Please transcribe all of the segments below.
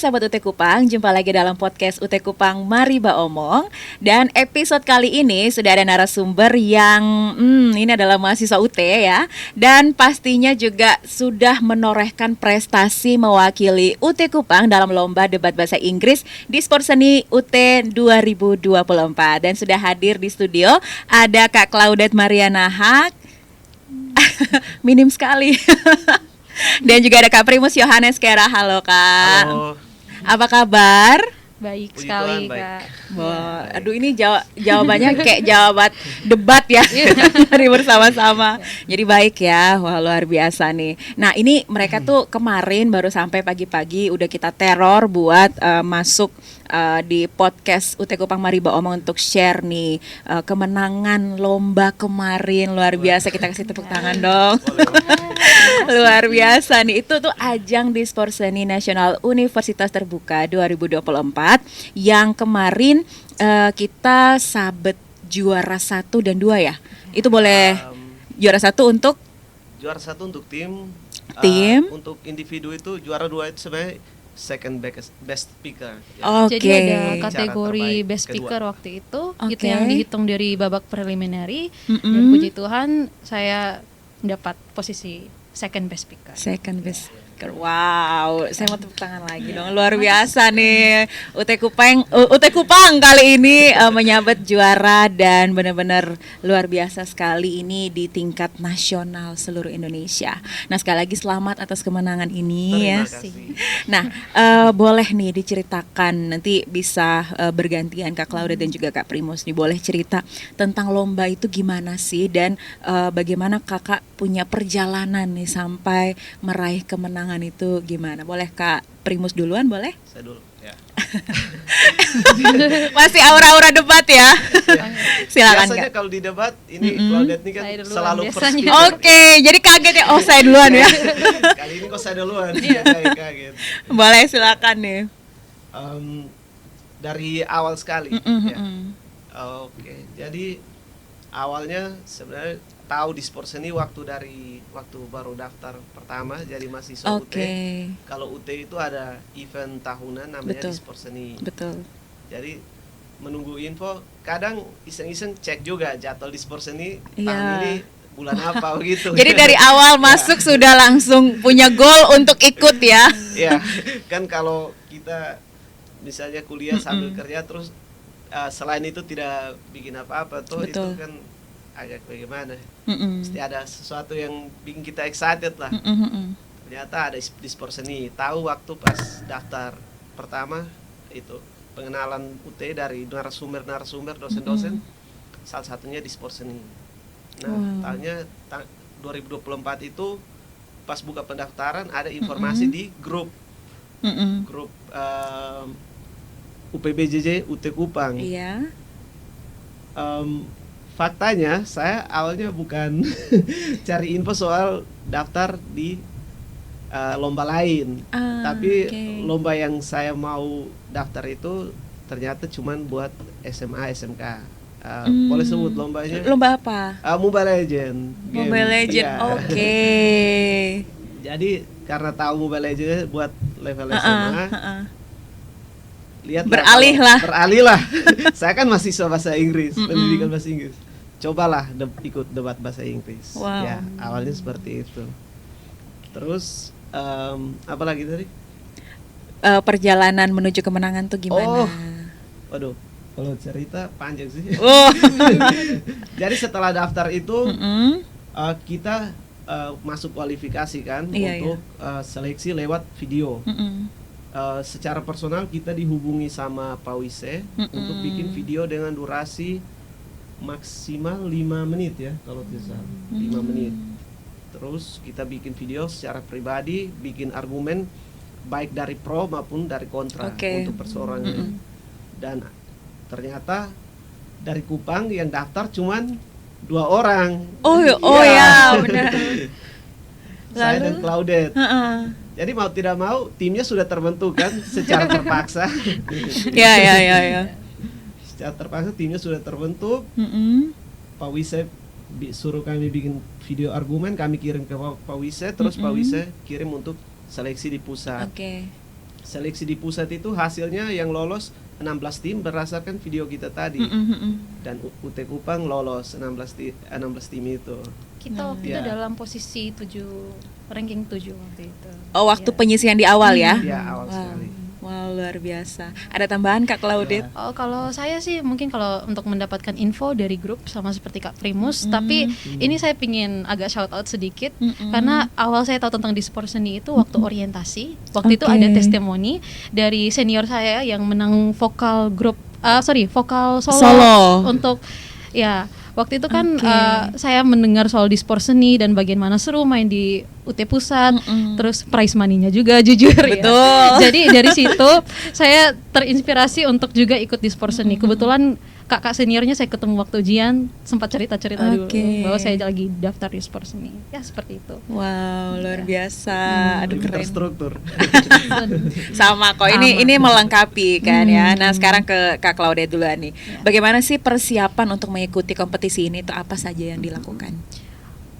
sahabat UT Kupang, jumpa lagi dalam podcast UT Kupang Mari Ba Omong. Dan episode kali ini sudah ada narasumber yang ini adalah mahasiswa UT ya. Dan pastinya juga sudah menorehkan prestasi mewakili UT Kupang dalam lomba debat bahasa Inggris di Sport Seni UT 2024. Dan sudah hadir di studio ada Kak Claudette Mariana Haq. Minim sekali. Dan juga ada Kak Primus Yohanes Kera. Halo Kak. Halo. Apa kabar? Baik Puji sekali Tuhan, baik. Kak. Wah, aduh ini jawabannya kayak jawaban debat ya. Dari bersama-sama. Jadi baik ya. Wah, luar biasa nih. Nah, ini mereka tuh kemarin baru sampai pagi-pagi udah kita teror buat masuk di podcast UT Kupang Mari Ba Omong untuk share nih kemenangan lomba kemarin. Luar biasa, kita kasih tepuk tangan dong. Luar biasa nih, itu tuh ajang di Sport Seni Nasional Universitas Terbuka 2024 yang kemarin kita sabet juara 1 dan 2 ya. Itu boleh juara 1 untuk Juara 1 untuk tim. Untuk individu itu juara 2 itu sebenarnya second best speaker. Ya. Oke. Jadi ada kategori terbaik best kedua. speaker waktu itu, Oke. itu yang dihitung dari babak preliminary. Mm-mm. Dan puji Tuhan saya mendapat posisi second best speaker. second best speaker. Wow, saya mau tepuk tangan lagi dong. Luar biasa nih. UT Kupang kali ini menyabet juara dan benar-benar luar biasa sekali ini di tingkat nasional seluruh Indonesia. Nah, sekali lagi selamat atas kemenangan ini ya. Terima kasih. Nah, boleh nih diceritakan, nanti bisa bergantian Kak Claudette dan juga Kak Primus nih, boleh cerita tentang lomba itu gimana sih dan bagaimana Kakak punya perjalanan nih sampai meraih kemenangan itu gimana? Boleh Kak Primus duluan, boleh? Saya dulu ya. Masih aura-aura debat ya. Silakan Biasanya Kak. kalau di debat ini Claudette ini kan Saya duluan selalu first biasanya. speaker. Oke, jadi kaget ya. Oh, saya duluan ya. Kali ini kok saya duluan. Saya kaget. Boleh, silakan nih. Dari awal sekali ya. Mm-mm. Oke. Jadi awalnya sebenarnya tahu di Sport Seni waktu baru daftar pertama jadi mahasiswa UT. Oke. Kalau UT itu ada event tahunan namanya Betul. di Sport Seni. Betul. Jadi menunggu info, kadang iseng-iseng cek juga jadwal di Sport Seni Iya. tahun ini bulan apa begitu. Jadi dari awal masuk sudah langsung punya goal untuk ikut ya. Ya, kan kalau kita misalnya kuliah sambil kerja terus selain itu tidak bikin apa-apa tuh, Betul. itu kan agak bagaimana? Mm-mm. Mesti ada sesuatu yang bikin kita excited lah. Mm-mm. Ternyata ada di Sport Seni. Tahu waktu pas daftar pertama itu pengenalan UT dari narasumber dosen-dosen, salah satunya di Sport Seni. Nah, Wow. tahunnya 2024 itu pas buka pendaftaran ada informasi di grup Mm-mm. UPBJJ UT Kupang. Iya. Faktanya saya awalnya bukan cari info soal daftar di lomba lain, tapi Oke. lomba yang saya mau daftar itu ternyata cuman buat SMA SMK. Boleh sebut lombanya? Lomba apa? Mobile Legend. Mobile Legend. Iya. Oke. Jadi karena tahu Mobile Legend buat level SMA, lihat Beralih lah. Saya kan mahasiswa bahasa Inggris, pendidikan bahasa Inggris. Cobalah ikut debat bahasa Inggris. Wow. Ya, awalnya seperti itu. Terus apa lagi tadi? Perjalanan menuju kemenangan tuh gimana? Waduh, kalau cerita panjang sih. Oh. Jadi setelah daftar itu Mm-mm. kita masuk kualifikasi kan Iya, untuk seleksi lewat video. Mm-mm. Secara personal kita dihubungi sama Pak Wise untuk bikin video dengan durasi maksimal 5 menit ya kalau tidak salah, 5 menit. Terus kita bikin video secara pribadi, bikin argumen baik dari pro maupun dari kontra Oke. untuk perseorangan. Dan ternyata dari Kupang yang daftar cuman 2 orang. Oh Iya. ya, benar. Saya Lalu? dan Claudette. Heeh. Jadi mau tidak mau timnya sudah terbentuk kan secara terpaksa. Ya. Secara terpaksa timnya sudah terbentuk. Mm-mm. Pak Wise suruh kami bikin video argumen, kami kirim ke Pak Wise, terus Pak Wise kirim untuk seleksi di pusat. Oke. seleksi di pusat itu hasilnya yang lolos 16 tim berdasarkan video kita tadi. Dan UT Kupang lolos 16 tim itu. Kita waktu itu Ya. dalam posisi 7, ranking 7 waktu itu. Oh, waktu Ya. penyisian di awal ya? Ya, awal sekali. Wow, luar biasa. Ada tambahan Kak Claudette? Oh, kalau saya sih mungkin kalau untuk mendapatkan info dari grup sama seperti Kak Primus, tapi ini saya pingin agak shout out sedikit karena awal saya tahu tentang Dispor Seni itu waktu orientasi. Waktu itu Oke. ada testimoni dari senior saya yang menang vokal vokal solo, Solo. untuk ya. Waktu itu kan Oke. saya mendengar soal Dispor Seni dan bagaimana seru main di UT Pusat, terus prize money-nya juga jujur ya. Betul. Jadi dari situ saya terinspirasi untuk juga ikut Dispor Seni. Kebetulan kakak seniornya saya ketemu waktu ujian, sempat cerita-cerita dulu Oke. bahwa saya lagi daftar Dispor Seni. Ya seperti itu. Wow, luar biasa. Aduh, Lebih keren. terstruktur. Sama kok. Ini melengkapi kan ya. Nah, sekarang ke Kak Claudette duluan nih. Bagaimana sih persiapan untuk mengikuti kompetisi ini? Itu apa saja yang dilakukan?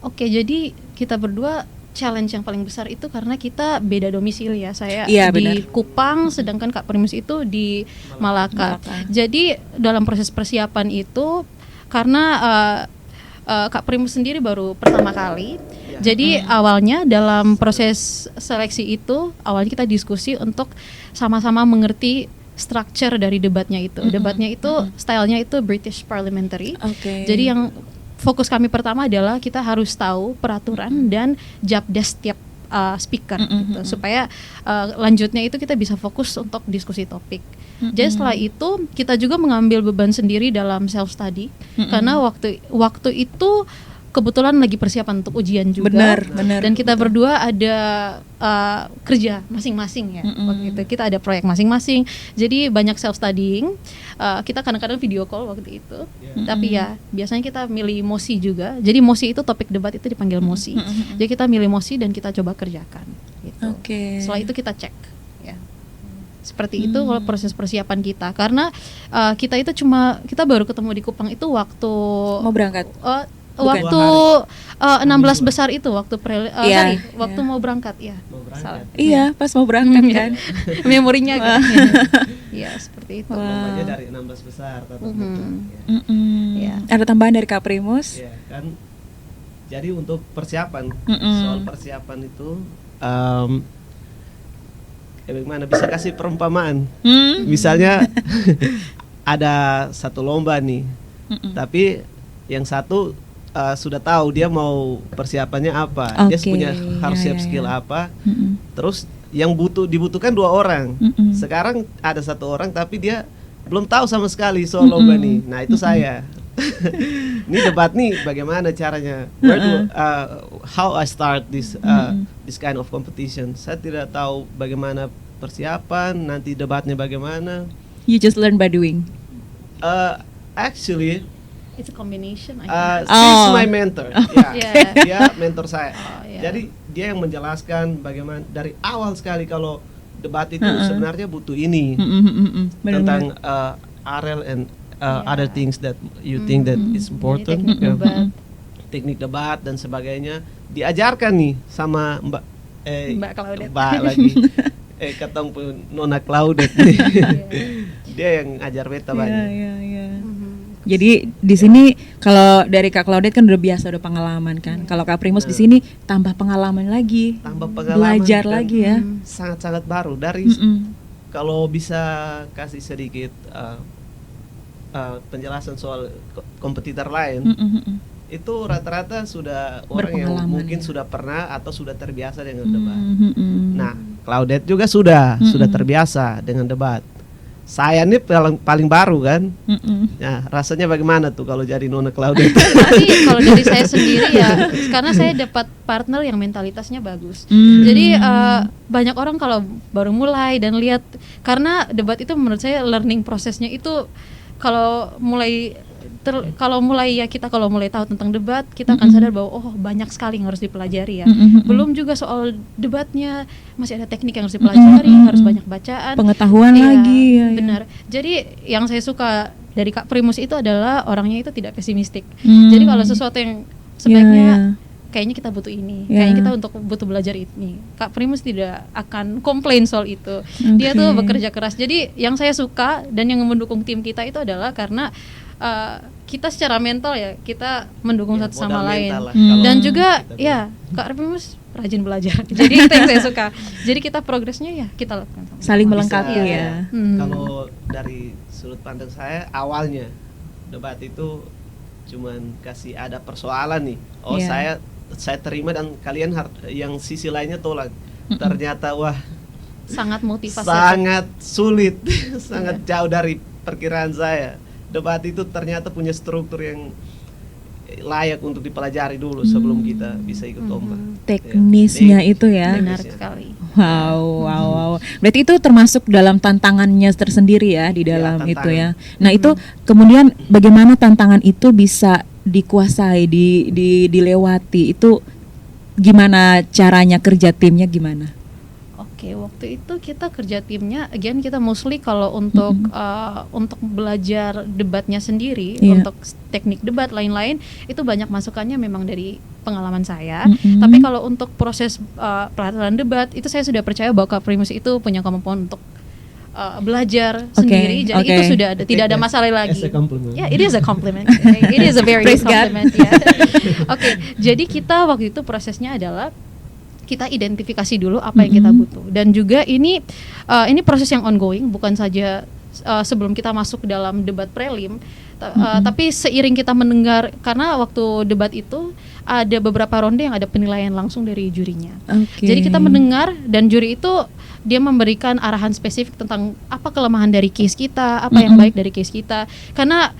Oke, jadi kita berdua challenge yang paling besar itu karena kita beda domisili ya. Saya Iya, di benar. Kupang, sedangkan Kak Primus itu di Malaka. Jadi dalam proses persiapan itu karena Kak Primus sendiri baru pertama kali. Jadi awalnya dalam proses seleksi itu awalnya kita diskusi untuk sama-sama mengerti structure dari debatnya itu. Debatnya itu stylenya itu British Parliamentary. Oke. Jadi yang fokus kami pertama adalah kita harus tahu peraturan dan job desk tiap speaker gitu, supaya lanjutnya itu kita bisa fokus untuk diskusi topik. Jadi setelah itu kita juga mengambil beban sendiri dalam self study karena waktu itu kebetulan lagi persiapan untuk ujian juga. Benar. Dan kita berdua ada kerja masing-masing ya. Waktu itu kita ada proyek masing-masing. Jadi banyak self studying. Kita kadang-kadang video call waktu itu. Tapi ya biasanya kita milih mosi juga. Jadi mosi itu topik debat itu dipanggil mosi. Jadi kita milih mosi dan kita coba kerjakan gitu. Oke. Setelah itu kita cek ya. Seperti itu kalau proses persiapan kita. Karena kita baru ketemu di Kupang itu waktu Mau berangkat? waktu 16 besar itu waktu Iya, waktu mau berangkat ya. Mau berangkat. Salah. Iya, pas mau berangkat kan. Memorinya kan. Ya, seperti itu. Lombanya dari 16 besar tatap muka. Ya. Iya. Ada tambahan dari Kak Primus? Ya, kan. Jadi untuk persiapan, soal persiapan itu bagaimana bisa kasih perumpamaan? Misalnya ada satu lomba nih, tapi yang satu sudah tahu dia mau persiapannya apa, dia Oke, punya harus ya, siap ya, skill ya. apa, terus yang dibutuhkan 2 orang. Sekarang ada 1 orang tapi dia belum tahu sama sekali soal lomba nih. Nah itu saya. Ini debat nih bagaimana caranya? How I start this kind of competition? Saya tidak tahu bagaimana persiapan, nanti debatnya bagaimana. You just learn by doing. Actually, It's a combination. she's my mentor. Ya, Yeah. dia mentor saya. Yeah. Jadi dia yang menjelaskan bagaimana dari awal sekali kalau debat itu sebenarnya butuh ini tentang RL and other things that you think that is important. Teknik Ya. debat. Teknik debat dan sebagainya diajarkan nih sama Mbak Claudette. Mbak lagi ketemu Nona Claudette nih. Dia yang ajar beta banyak. Iya. Jadi di sini kalau dari Kak Claudette kan udah biasa, udah pengalaman kan. Kalau Kak Primus di sini tambah pengalaman lagi. Tambah pengalaman, Belajar dan lagi ya. sangat-sangat baru dari kalau bisa kasih sedikit penjelasan soal kompetitor lain. Itu rata-rata sudah orang yang Berpengalaman, mungkin ya. sudah pernah atau sudah terbiasa dengan debat. Nah, Claudette juga sudah terbiasa dengan debat. Saya nih paling baru kan. Nah, rasanya bagaimana tuh kalau jadi Nona Claudette? Tapi kalau dari saya sendiri ya, karena saya dapat partner yang mentalitasnya bagus. Jadi banyak orang kalau baru mulai dan lihat, karena debat itu menurut saya learning prosesnya itu kalau mulai kalau mulai tahu tentang debat, kita akan sadar bahwa oh banyak sekali yang harus dipelajari ya. Belum juga soal debatnya, masih ada teknik yang harus dipelajari, harus banyak bacaan, Pengetahuan Iya, lagi ya. benar. Jadi yang saya suka dari Kak Primus itu adalah orangnya itu tidak pesimistik. Jadi kalau sesuatu yang sebaiknya kayaknya kita butuh ini, Ya. kayaknya kita butuh belajar ini. Kak Primus tidak akan komplain soal itu. Dia tuh bekerja keras. Jadi yang saya suka dan yang mendukung tim kita itu adalah karena kita secara mental ya kita mendukung Ya, satu sama modal lain. mental lah kalau Dan juga kita ya Kak Primus rajin belajar. Jadi itu yang saya suka. Jadi kita progresnya ya kita lakukan sama. Saling Bisa, melengkapi ya. Kalau dari sudut pandang saya awalnya debat itu cuman kasih ada persoalan nih. Oh Iya. saya terima dan kalian yang sisi lainnya tolak. Ternyata wah Sangat motivasi. sangat sulit, sangat jauh dari perkiraan saya. Debat itu ternyata punya struktur yang layak untuk dipelajari dulu sebelum kita bisa ikut lomba. Teknisnya Ya, itu ya. Benar Teknisnya. sekali. Wow. Berarti itu termasuk dalam tantangannya tersendiri ya di Ya, dalam itu ya. tantangan. Nah, itu kemudian bagaimana tantangan itu bisa dikuasai, dilewati? Itu gimana caranya, kerja timnya gimana? Oke, waktu itu kita kerja timnya, again kita mostly kalau untuk untuk belajar debatnya sendiri, Iya. untuk teknik debat lain-lain itu banyak masukannya memang dari pengalaman saya. Mm-mm. Tapi kalau untuk proses pelatihan debat itu saya sudah percaya bahwa Kak Primus itu punya kemampuan untuk belajar sendiri. Jadi itu sudah ada, tidak ada masalah lagi. As a compliment. Ya, it is a compliment. It is a very Praise good God. compliment. Ya. Oke, jadi kita waktu itu prosesnya adalah kita identifikasi dulu apa yang kita butuh, dan juga ini proses yang ongoing, bukan saja sebelum kita masuk dalam debat prelim, tapi seiring kita mendengar, karena waktu debat itu ada beberapa ronde yang ada penilaian langsung dari jurinya. Oke. Jadi kita mendengar dan juri itu dia memberikan arahan spesifik tentang apa kelemahan dari case kita, apa yang baik dari case kita. Karena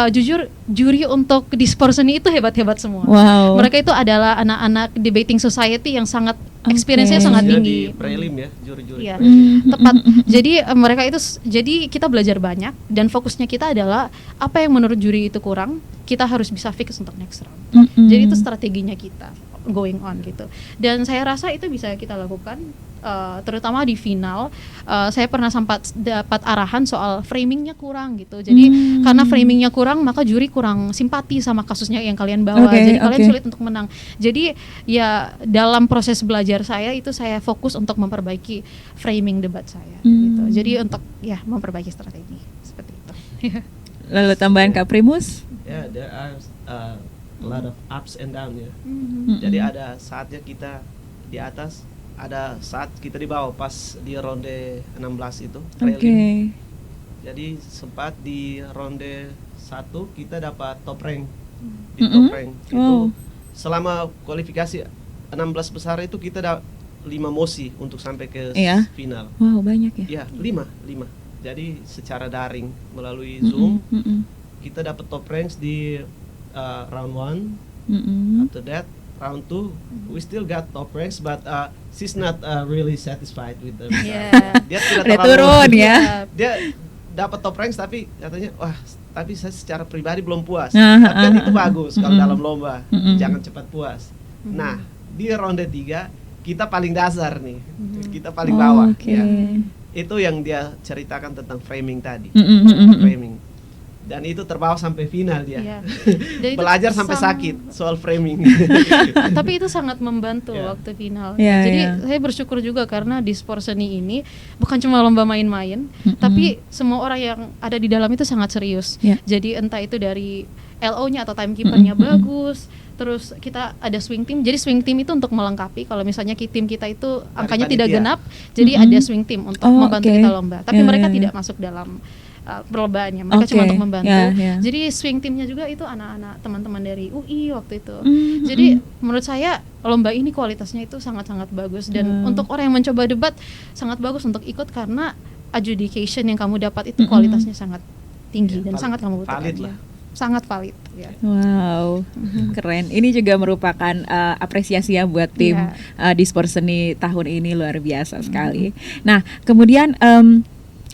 jujur juri untuk Dispersony itu hebat-hebat semua. Wow. Mereka itu adalah anak-anak debating society yang sangat Oke. experience-nya sangat Khususnya tinggi. di prelim ya, juri-juri Iya, prelim. tepat. Jadi mereka itu, jadi kita belajar banyak dan fokusnya kita adalah apa yang menurut juri itu kurang, kita harus bisa fix untuk next round. Jadi itu strateginya kita going on gitu. Dan saya rasa itu bisa kita lakukan, terutama di final. Saya pernah sempat dapat arahan soal framingnya kurang gitu. Jadi karena framingnya kurang, maka juri kurang simpati sama kasusnya yang kalian bawa. Oke, Jadi kalian oke. sulit untuk menang. Jadi ya dalam proses belajar saya itu saya fokus untuk memperbaiki framing debat saya gitu. Jadi untuk ya memperbaiki strategi seperti itu. Lalu tambahan Kak Primus? Ya, there are a lot of ups and down ya. Mhm. Jadi ada saatnya kita di atas, ada saat kita di bawah pas di ronde 16 itu Oke. prelim. Jadi sempat di ronde 1 kita dapat top rank. Di top rank itu Wow. selama kualifikasi 16 besar itu kita 5 mosi untuk sampai ke Iya. final. Wow, banyak ya. Ya, 5. Jadi secara daring melalui Zoom kita dapat top ranks di round 1. After that, round 2 we still got top ranks, but she's not really satisfied with the result. Yeah. Dia tidak Udah terlalu turun ya. Iya. Dia dapat top ranks tapi katanya wah, tapi saya secara pribadi belum puas. Ah, Tapi kan ah, itu bagus kalau dalam lomba. Jangan cepat puas. Mm-mm. Nah, di ronde 3 kita paling dasar nih. Kita paling Oh, bawah oke. ya. Itu yang dia ceritakan tentang framing tadi. Mm-mm. Framing. Dan itu terbawa sampai final dia. Iya. Dan itu Belajar sampai sang- sakit soal framing. Tapi itu sangat membantu Ya. waktu final. Ya, Jadi ya. saya bersyukur juga karena Dispersony ini bukan cuma lomba main-main, tapi semua orang yang ada di dalam itu sangat serius. Ya. Jadi entah itu dari LO-nya atau timekeeper-nya bagus. Terus kita ada swing team. Jadi swing team itu untuk melengkapi kalau misalnya tim kita itu angkanya tidak panitia. genap, jadi ada swing team untuk Oh, membantu oke. kita lomba. Tapi Ya, mereka ya, ya. tidak masuk dalam perlombaannya. Mereka cuma Oke. untuk membantu. Ya, ya. Jadi swing timnya juga itu anak-anak teman-teman dari UI waktu itu. Mm-mm. Jadi menurut saya lomba ini kualitasnya itu sangat-sangat bagus, dan untuk orang yang mencoba debat sangat bagus untuk ikut karena adjudication yang kamu dapat itu kualitasnya sangat tinggi Ya, dan sangat kamu butuhkan. valid Ya. lah. Sangat valid ya. Wow, keren. Ini juga merupakan apresiasi ya buat tim Dispersony tahun ini, luar biasa sekali. Nah, kemudian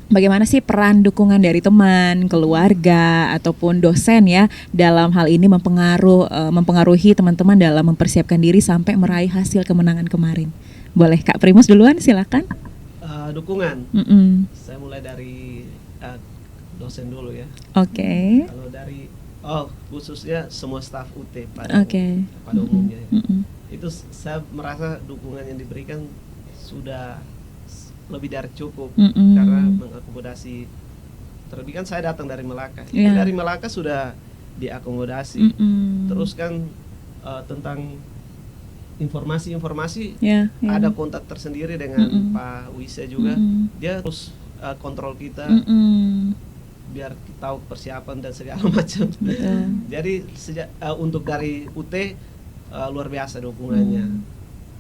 bagaimana sih peran dukungan dari teman, keluarga, ataupun dosen ya dalam hal ini mempengaruhi teman-teman dalam mempersiapkan diri sampai meraih hasil kemenangan kemarin? Boleh Kak Primus duluan, silakan. Dukungan. Mm-mm. Saya mulai dari dosen dulu ya. Oke. Kalau dari Oh, khususnya semua staf UT pada Oke. pada umumnya. Mm-mm. Itu saya merasa dukungan yang diberikan sudah lebih dari cukup Mm-mm. karena mengakomodasi. Terlebih kan saya datang dari Melaka. Itu Iya. dari Melaka sudah diakomodasi. Mm-mm. Terus kan tentang informasi-informasi Ya, ya. ada kontak tersendiri dengan Mm-mm. Pak Wise juga. Mm-mm. Dia terus kontrol kita Mm-mm. biar kita tahu persiapan dan segala macam. Betul. Jadi sejak untuk dari UT luar biasa dukungannya.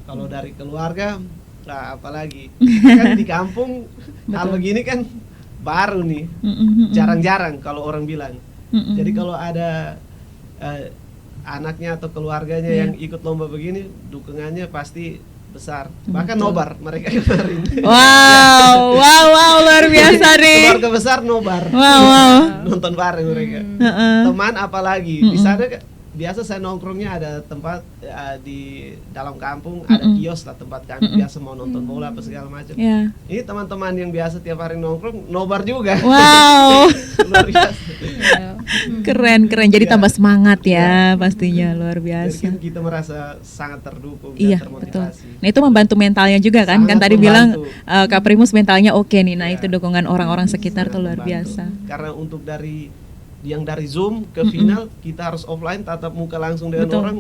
Kalau dari keluarga, nah apalagi kan di kampung hal Betul. begini kan baru nih, Mm-mm. jarang-jarang kalau orang bilang. Mm-mm. Jadi kalau ada anaknya atau keluarganya Iya. yang ikut lomba begini, dukungannya pasti besar. Bahkan Betul. nobar mereka kemarin. Wow, wow, wow, luar biasa nih. Keluarga besar nobar. Wow, wow. Nonton bareng mereka. Heeh. Teman apalagi di sana biasa saya nongkrongnya ada tempat di dalam kampung, ada kios lah tempat kami biasa mau nonton bola apa segala macam. Ya. Ini teman-teman yang biasa tiap hari nongkrong nobar juga. Wow. Luar biasa. Keren, keren. Jadi Iya. tambah semangat ya, pastinya luar Jadi biasa. kan kita merasa sangat terdukung Iya, dan betul. termotivasi. Nah, itu membantu mentalnya juga kan? Kan Sangat tadi bilang membantu. Kak Primus mentalnya oke nih. Nah, Iya. itu dukungan orang-orang sekitar Sangat tuh luar membantu. biasa. Karena untuk dari yang dari Zoom ke final kita harus offline tatap muka langsung dengan Betul. orang,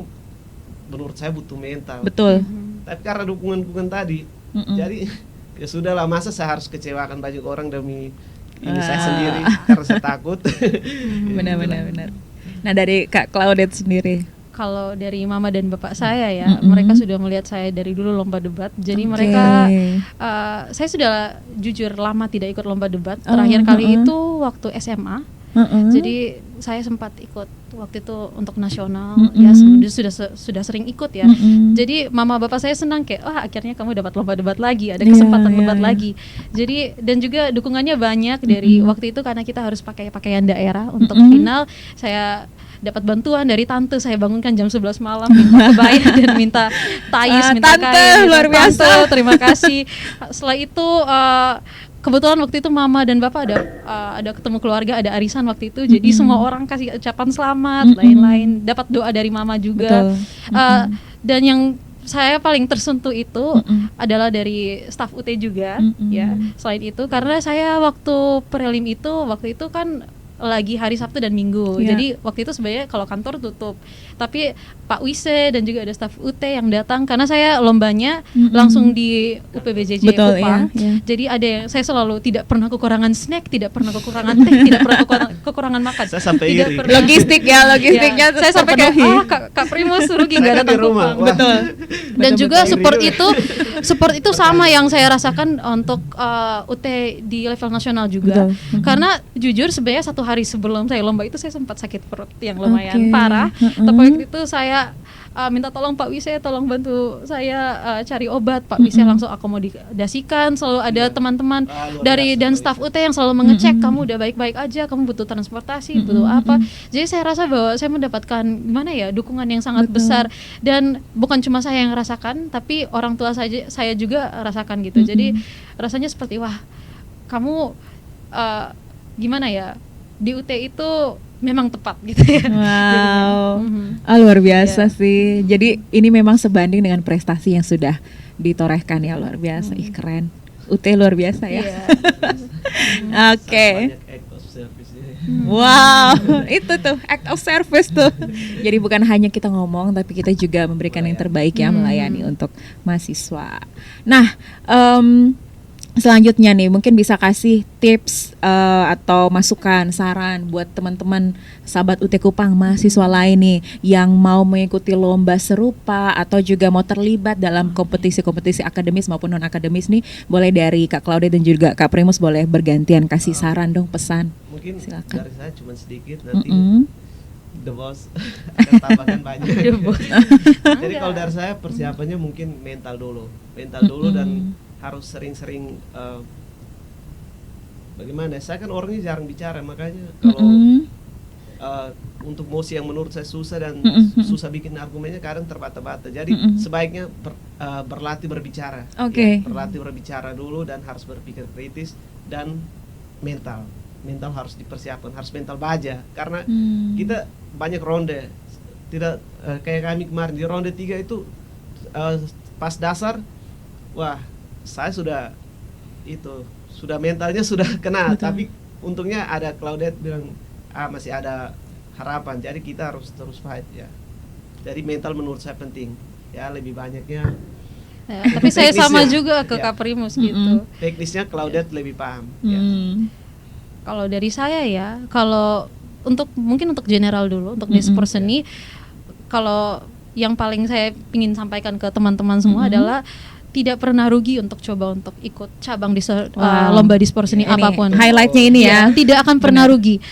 menurut saya butuh mental. Betul. Tapi karena dukungan tadi, Mm-mm. jadi ya sudahlah, masa saya harus kecewakan banyak orang demi ini Ah. saya sendiri karena saya takut. Benar-benar benar. Nah, dari Kak Claudette sendiri. Kalau dari mama dan bapak saya ya, Mm-mm. mereka sudah melihat saya dari dulu lomba debat. Jadi Oke. mereka, saya sudah jujur lama tidak ikut lomba debat. Oh, Terakhir kali mm-mm. itu waktu SMA. Heeh. Jadi saya sempat ikut waktu itu untuk nasional. Mm-mm. Ya sudah sering ikut ya. Mm-mm. Jadi mama bapak saya senang kayak, wah akhirnya kamu dapat lomba debat lagi, ada Iya, kesempatan iya, debat iya. lagi. Jadi dan juga dukungannya banyak dari waktu itu karena kita harus pakai pakaian daerah untuk final. Saya dapat bantuan dari tante, saya bangunkan jam 11 malam minta kebaya dan minta tayus, minta Tante, kain. luar Tante, biasa. terima kasih. Setelah itu kebetulan waktu itu mama dan bapak ada ketemu keluarga, ada arisan waktu itu. Jadi semua orang kasih ucapan selamat, lain-lain. Dapat doa dari mama juga. Betul. Dan yang saya paling tersentuh itu adalah dari staf UT juga, ya. Selain itu, karena saya waktu prelim itu waktu itu kan lagi hari Sabtu dan Minggu. Iya. Jadi waktu itu sebenarnya kalau kantor tutup. Tapi Pak Wise dan juga ada staf UT yang datang karena saya lombanya langsung di UPBJJ Betul, Kupang. iya, iya. Jadi ada yang saya selalu tidak pernah kekurangan snack, tidak pernah kekurangan teh, tidak pernah kekurangan makan. Saya sampai Tidak iri. pernah. Logistik ya, logistiknya Ya, saya sampai kayak terpenuhi. Kak Primus rugi Saya nggak kan datang di rumah. Kupang. Wah. Betul. Dan juga Betul. support itu sama yang saya rasakan untuk UT di level nasional juga. Betul. Karena jujur sebenarnya satu hari sebelum saya lomba itu saya sempat sakit perut yang lumayan Oke. parah. Mm-mm. Tapi waktu itu saya minta tolong Pak Wise, tolong bantu saya cari obat. Pak Wise langsung akomodasikan. Selalu ada teman-teman Luar dari biasa, dan Pak staf UT yang selalu mengecek kamu udah baik-baik aja, kamu butuh transportasi, butuh apa. Jadi saya rasa bahwa saya mendapatkan gimana ya dukungan yang sangat besar, dan bukan cuma saya yang rasakan, tapi orang tua saya juga rasakan gitu. Jadi rasanya seperti wah, kamu gimana ya, di UT itu memang tepat gitu ya. Wow. Mhm. Luar biasa sih. Jadi ini memang sebanding dengan prestasi yang sudah ditorehkan ya, luar biasa. Ih, keren. UT luar biasa ya. Iya. Oke. Banyak act of service-nya. Wow, itu tuh act of service tuh. Jadi bukan hanya kita ngomong, tapi kita juga memberikan yang terbaik ya, melayani untuk mahasiswa. Nah, selanjutnya nih mungkin bisa kasih tips atau masukan, saran buat teman-teman sahabat UT Kupang, mahasiswa lain nih yang mau mengikuti lomba serupa atau juga mau terlibat dalam kompetisi-kompetisi akademis maupun non akademis nih. Boleh dari Kak Claudette dan juga Kak Primus boleh bergantian kasih saran dong, pesan. Mungkin Silakan. dari saya cuma sedikit, nanti Mm-mm. The Boss akan tambahkan banyak. The Boss. Jadi kalau dari saya persiapannya mungkin mental dulu dan harus sering-sering bagaimana? Saya kan orangnya jarang bicara, makanya kalau untuk mosi yang menurut saya susah dan susah bikin argumennya kadang terbata-bata. Jadi sebaiknya berlatih berbicara. Oke. Ya, berlatih berbicara dulu dan harus berpikir kritis dan mental. mental harus dipersiapkan, harus mental baja karena kita banyak ronde. Tidak kayak kami kemarin di ronde 3 itu pas dasar, wah saya sudah mentalnya sudah kena. Betul. Tapi untungnya ada Claudette bilang masih ada harapan, jadi kita harus terus fight ya. Jadi mental menurut saya penting ya, lebih banyaknya Ya, tapi saya sama teknisnya. juga ke Ya. Kak Primus gitu. teknisnya Claudette lebih paham ya. Kalau dari saya ya, kalau mungkin untuk general dulu, untuk dispor seni, kalau yang paling saya ingin sampaikan ke teman-teman semua adalah tidak pernah rugi untuk coba untuk ikut cabang di lomba dispor seni Ini apapun. highlightnya ini ya. Tidak akan pernah rugi.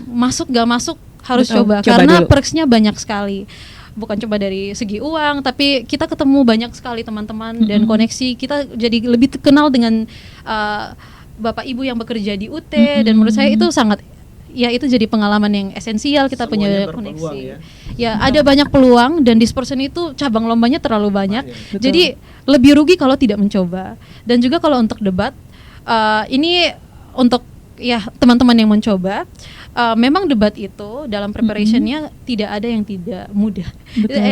Masuk gak masuk harus Betul, coba coba karena dulu. perksnya banyak sekali. Bukan coba dari segi uang, tapi kita ketemu banyak sekali teman-teman dan koneksi. Kita jadi lebih kenal dengan bapak ibu yang bekerja di UT, dan menurut saya itu sangat, ya itu jadi pengalaman yang esensial. Kita punya Semuanya berpeluang koneksi. ya. Ya ada banyak peluang, dan di sport seni itu cabang lombanya terlalu banyak. Betul. Jadi lebih rugi kalau tidak mencoba. Dan juga kalau untuk debat, ini untuk ya teman-teman yang mencoba. Memang debat itu dalam preparationnya tidak ada yang tidak mudah. Betul.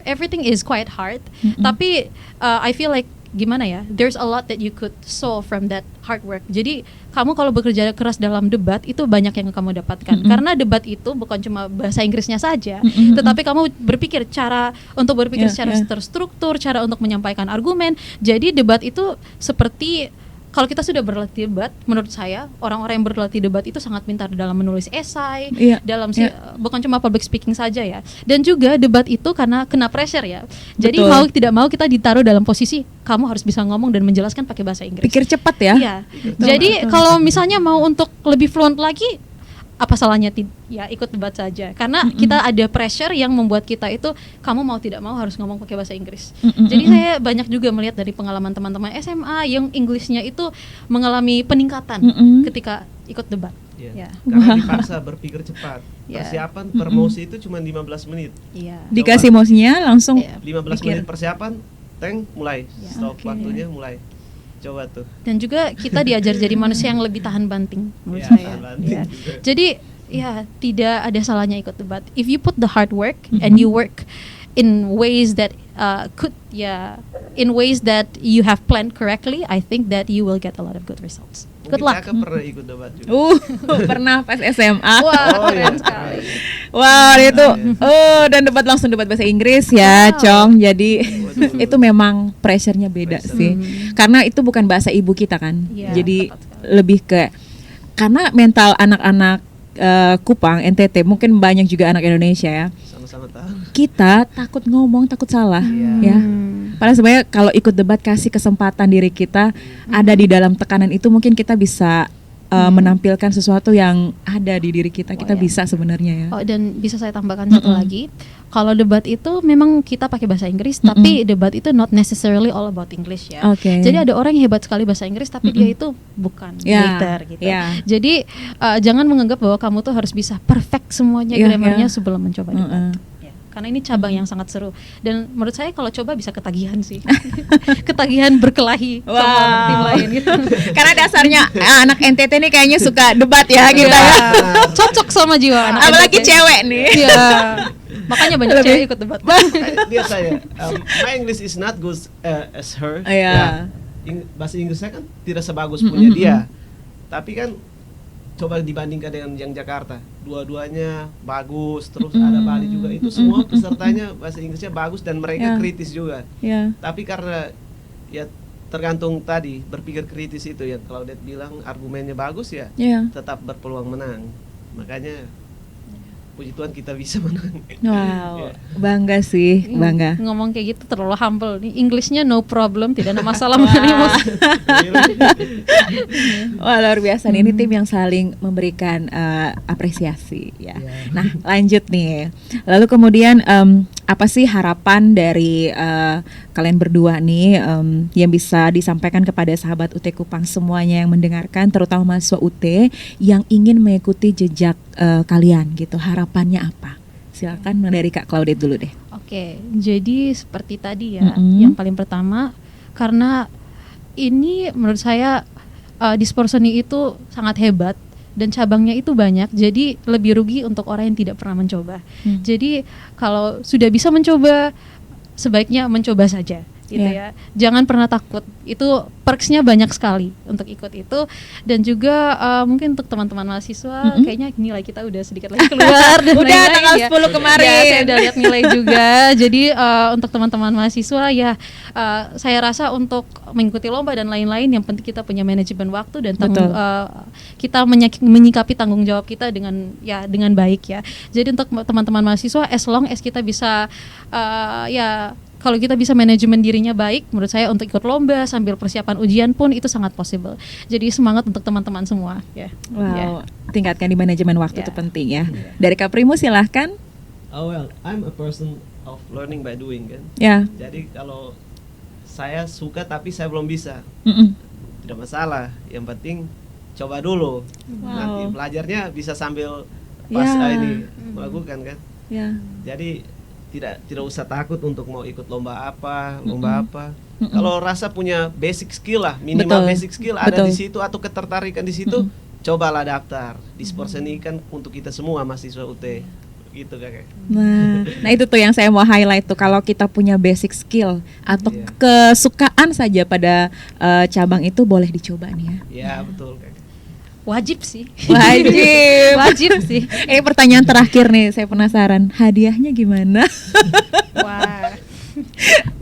Everything is quite hard. Tapi I feel like gimana ya? There's a lot that you could solve from that hard work. Jadi kamu kalau bekerja keras dalam debat itu banyak yang kamu dapatkan. Karena debat itu bukan cuma bahasa Inggrisnya saja, tetapi kamu berpikir untuk berpikir secara terstruktur, cara untuk menyampaikan argumen. Jadi debat itu seperti, kalau kita sudah berlatih debat, menurut saya orang-orang yang berlatih debat itu sangat pintar dalam menulis esai, dalam bukan cuma public speaking saja ya. Dan juga debat itu karena kena pressure ya. Jadi Betul. mau tidak mau kita ditaruh dalam posisi kamu harus bisa ngomong dan menjelaskan pakai bahasa Inggris. Pikir cepat ya. Iya. Jadi kalau misalnya mau untuk lebih fluent lagi, apa salahnya ya ikut debat saja, karena kita ada pressure yang membuat kita itu kamu mau tidak mau harus ngomong pakai bahasa Inggris. Jadi saya banyak juga melihat dari pengalaman teman-teman SMA yang Inggrisnya itu mengalami peningkatan ketika ikut debat. Ya. Ya. Karena dipaksa berpikir cepat. Ya. Persiapan promosi itu cuma 15 menit. Iya. Dikasih mouse-nya langsung Iya. 15 pikir. menit persiapan, mulai. Ya. Stop Oke. waktunya mulai. Coba tuh. Dan juga kita diajar jadi manusia yang lebih tahan banting menurut Ya, saya. tahan banting Ya. juga. Jadi ya tidak ada salahnya ikut debat. If you put the hard work and you work in ways that in ways that you have planned correctly, I think that you will get a lot of good results. Good Mungkin luck. Kakak pernah ikut debat juga. pernah pas SMA. Wah, Oh, keren iya. sekali. Wow, itu dan langsung debat bahasa Inggris ya, Wow. Cong. Jadi Betul. itu memang pressure-nya beda Pressure. sih. Karena itu bukan bahasa ibu kita kan. Iya, Jadi tepat sekali. lebih ke, karena mental anak-anak Kupang, NTT, mungkin banyak juga anak Indonesia ya. Sama-sama tahu. Kita takut ngomong, takut salah, Iya. ya. Padahal sebenarnya kalau ikut debat, kasih kesempatan diri kita ada di dalam tekanan itu, mungkin kita bisa menampilkan sesuatu yang ada di diri kita. Kita ya. bisa sebenarnya ya. Oh, dan bisa saya tambahkan satu lagi. Kalau debat itu memang kita pakai bahasa Inggris, tapi debat itu not necessarily all about English ya. Oke. Jadi ada orang yang hebat sekali bahasa Inggris, tapi dia itu bukan Ya, debater gitu. ya. Jadi jangan menganggap bahwa kamu tuh harus bisa perfect semuanya Ya, grammarnya ya. sebelum mencoba debat. Ya, karena ini cabang yang sangat seru. Dan menurut saya kalau coba bisa ketagihan sih. Ketagihan berkelahi sama Wow. tim lain gitu. Karena dasarnya anak NTT nih kayaknya suka debat ya kita ya. Cocok sama jiwa anak Apalagi NTT. cewek nih. Iya. Makanya banyak cewek ikut debat. Dia saya, my English is not good as her. Iya. Ya, bahasa Inggris saya kan tidak sebagus punya dia. Tapi kan coba dibandingkan dengan yang Jakarta, dua-duanya bagus, terus ada Bali juga, itu semua pesertanya bahasa Inggrisnya bagus dan mereka Ya. kritis juga. Ya. Tapi karena ya tergantung tadi berpikir kritis itu ya, kalau dia bilang argumennya bagus ya Ya. tetap berpeluang menang. Makanya puji Tuhan kita bisa menang. Wow, Ya. bangga sih, bangga. Ngomong kayak gitu terlalu humble nih. Englishnya no problem, tidak ada masalah menerima. Wah, luar biasa nih. Ini tim yang saling memberikan apresiasi ya. Nah, lanjut nih. Lalu kemudian apa sih harapan dari kalian berdua nih yang bisa disampaikan kepada sahabat UT Kupang semuanya yang mendengarkan, terutama mahasiswa UT yang ingin mengikuti jejak kalian gitu. Harapannya apa? Silakan dari Kak Claudette dulu deh. Oke, jadi seperti tadi ya, yang paling pertama karena ini menurut saya di sport seni itu sangat hebat dan cabangnya itu banyak, jadi lebih rugi untuk orang yang tidak pernah mencoba. Jadi kalau sudah bisa mencoba, sebaiknya mencoba saja gitu ya. Jangan pernah takut. Itu perksnya banyak sekali untuk ikut itu. Dan juga mungkin untuk teman-teman mahasiswa, kayaknya nilai kita udah sedikit lagi keluar dan Udah lain-lain tanggal ya. 10 kemarin. Ya, saya udah lihat nilai juga. Jadi untuk teman-teman mahasiswa ya, saya rasa untuk mengikuti lomba dan lain-lain, yang penting kita punya manajemen waktu dan kita menyikapi tanggung jawab kita dengan baik ya. Jadi untuk teman-teman mahasiswa, as long as kita bisa kalau kita bisa manajemen dirinya baik, menurut saya untuk ikut lomba sambil persiapan ujian pun itu sangat possible. Jadi semangat untuk teman-teman semua ya. Wow, tingkatkan di manajemen waktu itu penting ya. Dari Kak Primus silahkan. Oh well, I'm a person of learning by doing kan. Ya. Jadi kalau saya suka tapi saya belum bisa, tidak masalah. Yang penting coba dulu. Nanti belajarnya bisa sambil pas ini melakukan kan. Ya. Jadi tidak usah takut untuk mau ikut lomba apa. Kalau rasa punya basic skill lah, minimal basic skill ada di situ atau ketertarikan di situ, cobalah daftar di Sport Seni kan untuk kita semua mahasiswa UT. Gitu kakak. Nah itu tuh yang saya mau highlight tuh, kalau kita punya basic skill atau kesukaan saja pada cabang itu boleh dicoba nih ya. Ya betul kakak. Wajib sih. Wajib sih. Ini pertanyaan terakhir nih, saya penasaran. Hadiahnya gimana? Wah.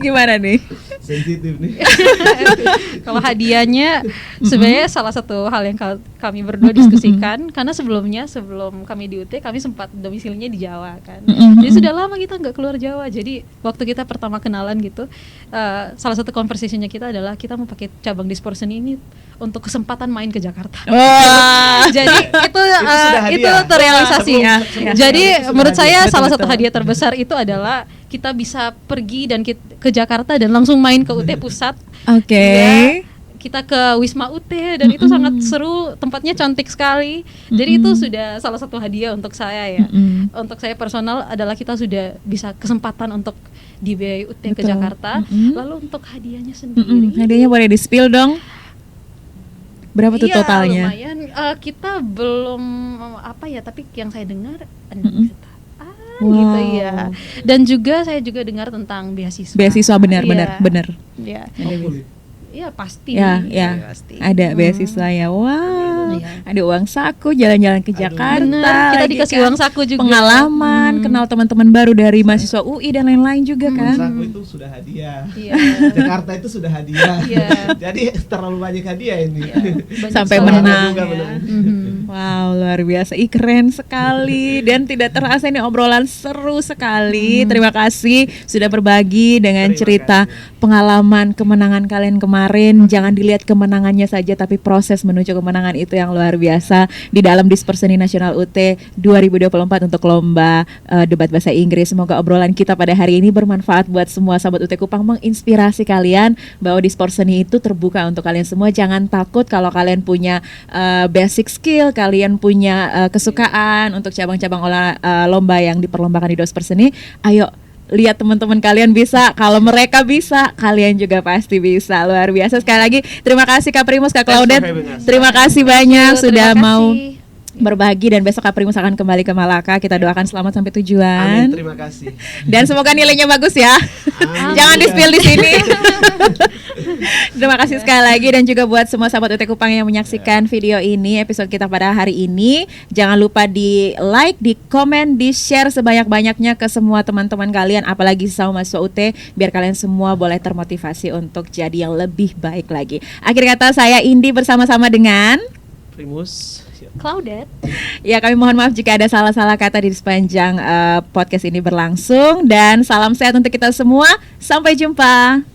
Gimana nih? Sensitif nih. Kalau hadiahnya sebenarnya salah satu hal yang kami berdua diskusikan, karena sebelum kami di UT kami sempat domisilinya di Jawa kan. Jadi sudah lama kita nggak keluar Jawa. Jadi waktu kita pertama kenalan gitu, salah satu conversationnya kita adalah kita mau pakai cabang di Sport Seni ini untuk kesempatan main ke Jakarta. Jadi itu terrealisasi. Jadi menurut saya salah satu hadiah terbesar itu adalah kita bisa pergi dan ke Jakarta dan langsung main ke UT Pusat. Ya, kita ke Wisma UT dan itu sangat seru, tempatnya cantik sekali. Jadi itu sudah salah satu hadiah untuk saya ya. Untuk saya personal adalah kita sudah bisa kesempatan untuk dibiayai UT ke Jakarta. Lalu untuk hadiahnya sendiri, hadiahnya boleh di-spill dong. Berapa tuh totalnya? Lumayan. Kita belum tapi yang saya dengar 6 juta. Gitu ya. Dan juga saya juga dengar tentang beasiswa. Beasiswa benar. Ya. Iya pasti. Pasti. Ada beasiswa ya. Wow. Ada uang saku, jalan-jalan ke Jakarta. Benar, kita dikasih uang saku juga. Pengalaman, kenal teman-teman baru dari mahasiswa UI dan lain-lain juga kan. Uang saku itu sudah hadiah. Jakarta itu sudah hadiah. Jadi terlalu banyak hadiah ini. Sampai menang. Wow, luar biasa. Keren sekali dan tidak terasa ini obrolan seru sekali. Terima kasih sudah berbagi dengan cerita pengalaman kemenangan kalian kemarin. Jangan dilihat kemenangannya saja, tapi proses menuju kemenangan itu yang luar biasa di dalam Sport Seni Nasional UT 2024 untuk lomba debat bahasa Inggris. Semoga obrolan kita pada hari ini bermanfaat buat semua sahabat UT Kupang, menginspirasi kalian bahwa di Sport Seni itu terbuka untuk kalian semua. Jangan takut kalau kalian punya basic skill, kalian punya kesukaan untuk cabang-cabang lomba yang diperlombakan di Sport Seni. Ayo lihat teman-teman kalian bisa, kalau mereka bisa, kalian juga pasti bisa. Luar biasa. Sekali lagi terima kasih Kak Primus, Kak Claudette. Terima kasih banyak sudah mau berbagi, dan besok Kak Primus akan kembali ke Malaka. Kita doakan selamat sampai tujuan. Amin, terima kasih. Dan semoga nilainya bagus ya. Jangan di-spill di sini. Terima kasih sekali lagi, dan juga buat semua sahabat UT Kupang yang menyaksikan video ini, episode kita pada hari ini. Jangan lupa di like, di komen, di share sebanyak-banyaknya ke semua teman-teman kalian, apalagi sama mahasiswa UT, biar kalian semua boleh termotivasi untuk jadi yang lebih baik lagi. Akhir kata, saya Indi bersama-sama dengan Primus, Claudette. Ya, kami mohon maaf jika ada salah-salah kata di sepanjang podcast ini berlangsung, dan salam sehat untuk kita semua. Sampai jumpa.